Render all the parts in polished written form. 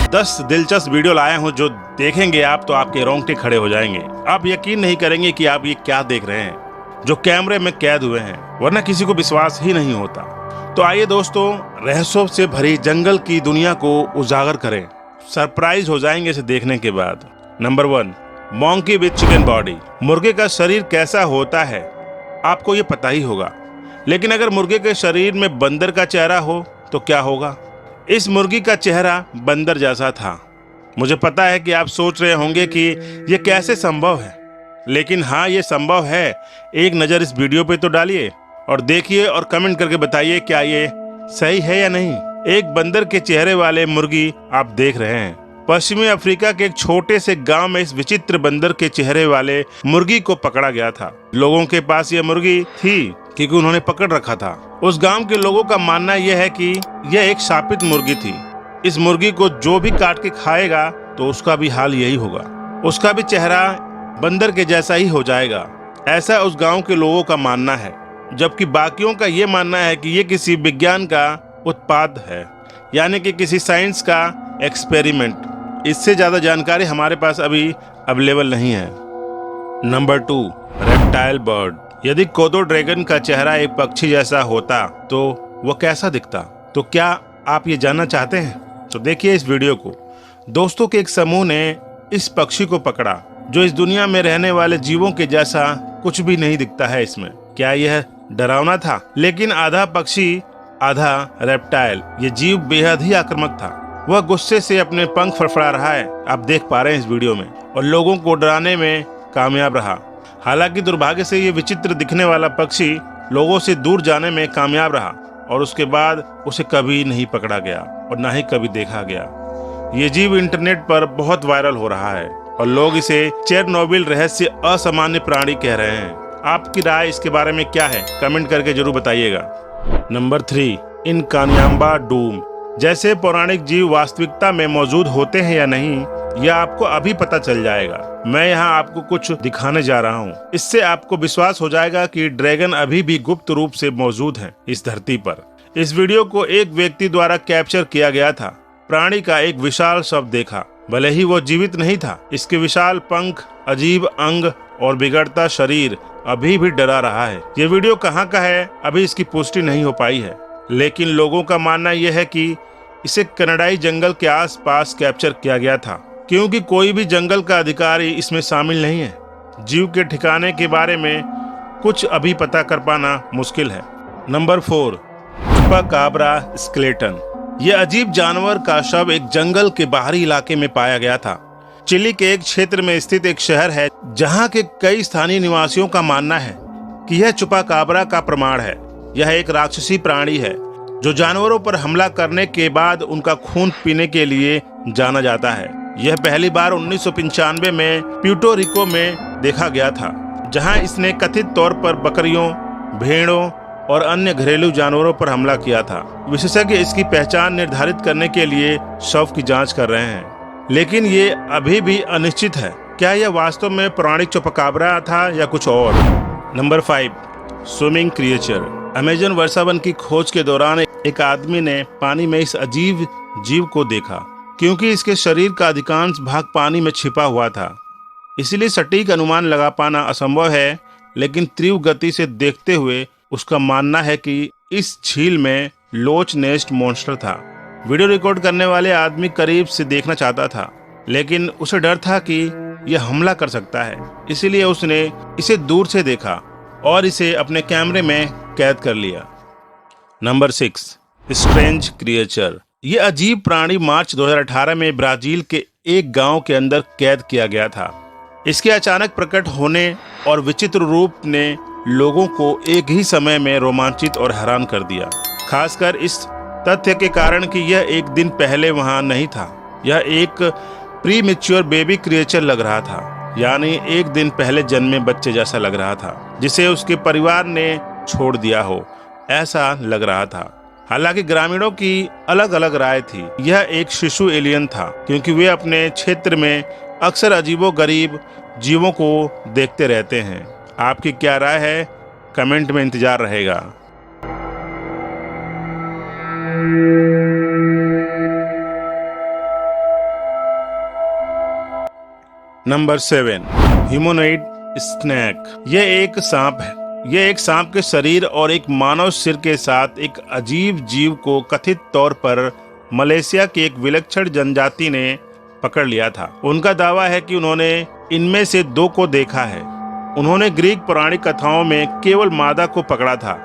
10 दिलचस्प वीडियो लाया हूँ जो देखेंगे आप तो आपके रोंगटे खड़े हो जाएंगे। आप यकीन नहीं करेंगे कि आप ये क्या देख रहे हैं, जो कैमरे में कैद हुए हैं, वरना किसी को विश्वास ही नहीं होता। तो आइए दोस्तों, रहस्यों से भरी जंगल की दुनिया को उजागर करें। सरप्राइज हो जाएंगे इसे देखने के बाद। Number 1, monkey with chicken body. मुर्गे का शरीर कैसा होता है आपको ये पता ही होगा, लेकिन अगर मुर्गे के शरीर में बंदर का चेहरा हो तो क्या होगा। इस मुर्गी का चेहरा बंदर जैसा था। मुझे पता है कि आप सोच रहे होंगे कि ये कैसे संभव है, लेकिन हाँ, ये संभव है। एक नज़र इस वीडियो पे तो डालिए और देखिए और कमेंट करके बताइए क्या ये सही है या नहीं। एक बंदर के चेहरे वाले मुर्गी आप देख रहे हैं। पश्चिमी अफ्रीका के एक छोटे से गांव में इस विचित्र बंदर के चेहरे वाले मुर्गी को पकड़ा गया था। लोगों के पास यह मुर्गी थी क्योंकि उन्होंने पकड़ रखा था। उस गांव के लोगों का मानना यह है कि यह एक शापित मुर्गी थी। इस मुर्गी को जो भी काट के खाएगा तो उसका भी हाल यही होगा, उसका भी चेहरा बंदर के जैसा ही हो जाएगा। ऐसा उस गांव के लोगों का मानना है, जबकि बाकियों का ये मानना है कि ये किसी विज्ञान का उत्पाद है, यानी कि किसी साइंस का एक्सपेरिमेंट। इससे ज्यादा जानकारी हमारे पास अभी अवेलेबल नहीं है। Number 2, reptile bird. यदि कोदो ड्रैगन का चेहरा एक पक्षी जैसा होता तो वह कैसा दिखता? तो क्या आप ये जानना चाहते हैं? तो देखिए इस वीडियो को। दोस्तों के एक समूह ने इस पक्षी को पकड़ा जो इस दुनिया में रहने वाले जीवों के जैसा कुछ भी नहीं दिखता है इसमें। क्या यह डरावना था? लेकिन आधा पक्षी आधा रेप्टाइल ये जीव बेहद ही आक्रामक था। वह गुस्से से अपने पंख फड़फड़ा रहा है, आप देख पा रहे हैं इस वीडियो में, और लोगों को डराने में कामयाब रहा। हालांकि दुर्भाग्य से ये विचित्र दिखने वाला पक्षी लोगों से दूर जाने में कामयाब रहा और उसके बाद उसे कभी नहीं पकड़ा गया और ना ही कभी देखा गया। ये जीव इंटरनेट पर बहुत वायरल हो रहा है और लोग इसे चेरनोबिल रहस्य असामान्य प्राणी कह रहे हैं। आपकी राय इसके बारे में क्या है? कमेंट करके जरूर बताइएगा। नंबर 3, इनकान्याम्बा डूम। जैसे पौराणिक जीव वास्तविकता में मौजूद होते हैं या नहीं, यह आपको अभी पता चल जाएगा। मैं यहाँ आपको कुछ दिखाने जा रहा हूँ। इससे आपको विश्वास हो जाएगा कि ड्रैगन अभी भी गुप्त रूप से मौजूद हैं इस धरती पर। इस वीडियो को एक व्यक्ति द्वारा कैप्चर किया गया था। प्राणी का एक विशाल शव देखा। भले ही वो जीवित नहीं था, इसके विशाल पंख, अजीब अंग और बिगड़ता शरीर अभी भी डरा रहा है। ये वीडियो कहाँ का है अभी इसकी पुष्टि नहीं हो पाई है, लेकिन लोगों का मानना यह है कि इसे कनाडाई जंगल के आसपास कैप्चर किया गया था, क्योंकि कोई भी जंगल का अधिकारी इसमें शामिल नहीं है। जीव के ठिकाने के बारे में कुछ अभी पता कर पाना मुश्किल है। Number 4, chupacabra skeleton. यह अजीब जानवर का शव एक जंगल के बाहरी इलाके में पाया गया था। चिली के एक क्षेत्र में स्थित एक शहर है जहां के कई स्थानीय निवासियों का मानना है कि यह चुपाकाब्रा का प्रमाण है। यह एक राक्षसी प्राणी है जो जानवरों पर हमला करने के बाद उनका खून पीने के लिए जाना जाता है। यह पहली बार 1995 में प्यूर्टो रिको में देखा गया था, जहां इसने कथित तौर पर बकरियों, भेड़ों और अन्य घरेलू जानवरों पर हमला किया था। विशेषज्ञ इसकी पहचान निर्धारित करने के लिए शव की जांच कर रहे हैं, लेकिन ये अभी भी अनिश्चित है। क्या यह वास्तव में पौराणिक चुपाकाब्रा था या कुछ और? Number 5, swimming creature. अमेज़न वर्षावन की खोज के दौरान एक आदमी ने पानी में इस अजीब जीव को देखा। क्योंकि इसके शरीर का अधिकांश भाग पानी में छिपा हुआ था, इसलिए सटीक अनुमान लगा पाना असंभव है, लेकिन तीव्र गति से देखते हुए उसका मानना है कि इस झील में लोच नेस्ट मॉन्स्टर था। वीडियो रिकॉर्ड करने वाले आदमी करीब से देखना चाहता था, लेकिन उसे डर था कि यह हमला कर सकता है, इसलिए उसने इसे दूर से देखा और इसे अपने कैमरे में कैद कर लिया। Number 6, strange creature. यह अजीब प्राणी मार्च 2018 में ब्राजील के एक गांव के अंदर कैद किया गया था। इसके अचानक प्रकट होने और विचित्र रूप ने लोगों को एक ही समय में रोमांचित और हैरान कर दिया, खासकर इस तथ्य के कारण कि यह एक दिन पहले वहां नहीं था। यह एक प्री मैच्योर बेबी क्रिएचर लग रहा था, यानी एक दिन पहले जन्मे बच्चे जैसा लग रहा था, जिसे उसके परिवार ने छोड़ दिया हो ऐसा लग रहा था। हालांकि ग्रामीणों की अलग अलग राय थी। यह एक शिशु एलियन था, क्योंकि वे अपने क्षेत्र में अक्सर अजीबोगरीब जीवों को देखते रहते हैं। आपकी क्या राय है? कमेंट में इंतजार रहेगा। Number 7, humanoid snake. यह एक सांप है। यह एक सांप के शरीर और एक मानव सिर के साथ एक अजीब जीव को कथित तौर पर मलेशिया की एक विलक्षण जनजाति ने पकड़ लिया था। उनका दावा है कि उन्होंने इनमें से 2 को देखा है। उन्होंने ग्रीक पौराणिक कथाओं में केवल मादा को पकड़ा था।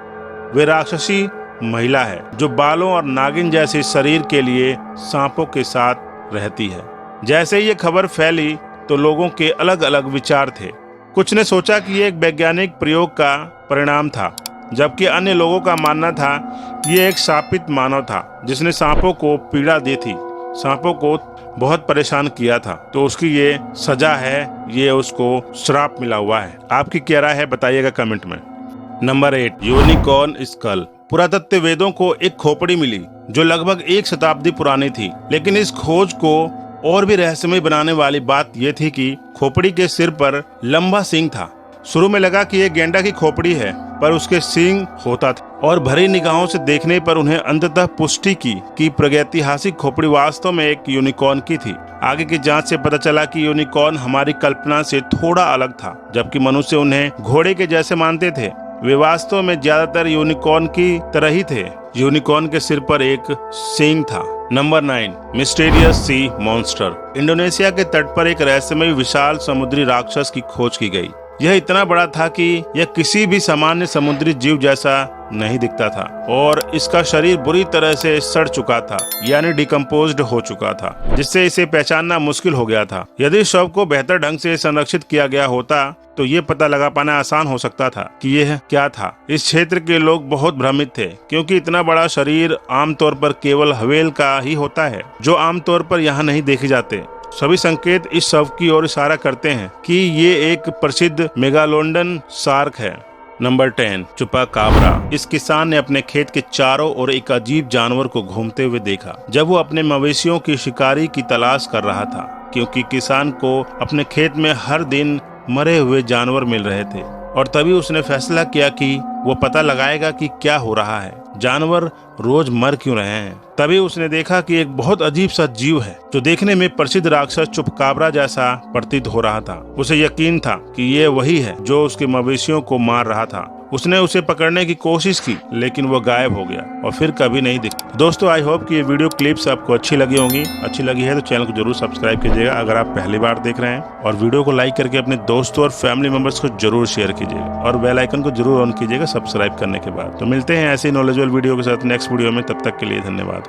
वे राक्षसी महिला है जो बालों और नागिन जैसे शरीर के लिए सांपों के साथ रहती है। जैसे ही ये खबर फैली तो लोगों के अलग अलग विचार थे। कुछ ने सोचा कि ये एक वैज्ञानिक प्रयोग का परिणाम था, जबकि अन्य लोगों का मानना था कि ये एक शापित मानव था जिसने सांपों को पीड़ा दी थी, सांपों को बहुत परेशान किया था। तो उसकी ये सजा है, ये उसको श्राप मिला हुआ है। आपकी क्या राय है बताइएगा कमेंट में। Number 8, unicorn skull. पुरातत्व वेदों को एक खोपड़ी मिली जो लगभग 1 शताब्दी पुरानी थी, लेकिन इस खोज को और भी रहस्यमय बनाने वाली बात यह थी कि खोपड़ी के सिर पर लंबा सींग था। शुरू में लगा कि यह गेंडा की खोपड़ी है, पर उसके सींग होता था और भरी निगाहों से देखने पर उन्हें अंततः पुष्टि की कि प्रागैतिहासिक खोपड़ी वास्तव में एक यूनिकॉर्न की थी। आगे की जांच से पता चला कि यूनिकॉर्न हमारी कल्पना से थोड़ा अलग था। जबकि मनुष्य उन्हें घोड़े के जैसे मानते थे, वे वास्तव में ज्यादातर यूनिकॉर्न की तरह ही थे। यूनिकॉर्न के सिर पर एक सींग था। Number 9, mysterious sea monster. Indonesia के तट पर एक रहस्यमय विशाल समुद्री राक्षस की खोज की गई। यह इतना बड़ा था कि यह किसी भी सामान्य समुद्री जीव जैसा नहीं दिखता था और इसका शरीर बुरी तरह से सड़ चुका था, यानी डिकम्पोज्ड हो चुका था, जिससे इसे पहचानना मुश्किल हो गया था। यदि शव को बेहतर ढंग से संरक्षित किया गया होता तो ये पता लगा पाना आसान हो सकता था कि यह क्या था। इस क्षेत्र के लोग बहुत भ्रमित थे क्योंकि इतना बड़ा शरीर आमतौर पर केवल व्हेल का ही होता है, जो आमतौर पर यहाँ नहीं देखे जाते। सभी संकेत इस शव की ओर इशारा करते हैं कि ये एक प्रसिद्ध मेगालोडन शार्क है। नंबर 10, चुपाकाब्रा। इस किसान ने अपने खेत के चारों ओर एक अजीब जानवर को घूमते हुए देखा जब वो अपने मवेशियों की शिकारी की तलाश कर रहा था, क्योंकि किसान को अपने खेत में हर दिन मरे हुए जानवर मिल रहे थे और तभी उसने फैसला किया कि वो पता लगाएगा कि क्या हो रहा है, जानवर रोज मर क्यों रहे हैं। तभी उसने देखा कि एक बहुत अजीब सा जीव है जो देखने में प्रसिद्ध राक्षस चुपकाब्रा जैसा प्रतीत हो रहा था। उसे यकीन था कि ये वही है जो उसके मवेशियों को मार रहा था। उसने उसे पकड़ने की कोशिश की, लेकिन वो गायब हो गया और फिर कभी नहीं दिखा। दोस्तों, आई होप कि ये वीडियो क्लिप्स आपको अच्छी लगी होंगी। अच्छी लगी है तो चैनल को जरूर सब्सक्राइब कीजिएगा अगर आप पहली बार देख रहे हैं, और वीडियो को लाइक करके अपने दोस्तों और फैमिली मेंबर्स को जरूर शेयर कीजिएगा और बेल आइकन को जरूर ऑन कीजिएगा सब्सक्राइब करने के बाद। तो मिलते हैं ऐसे नॉलेजेबल वीडियो के साथ नेक्स्ट वीडियो में। तब तक के लिए धन्यवाद।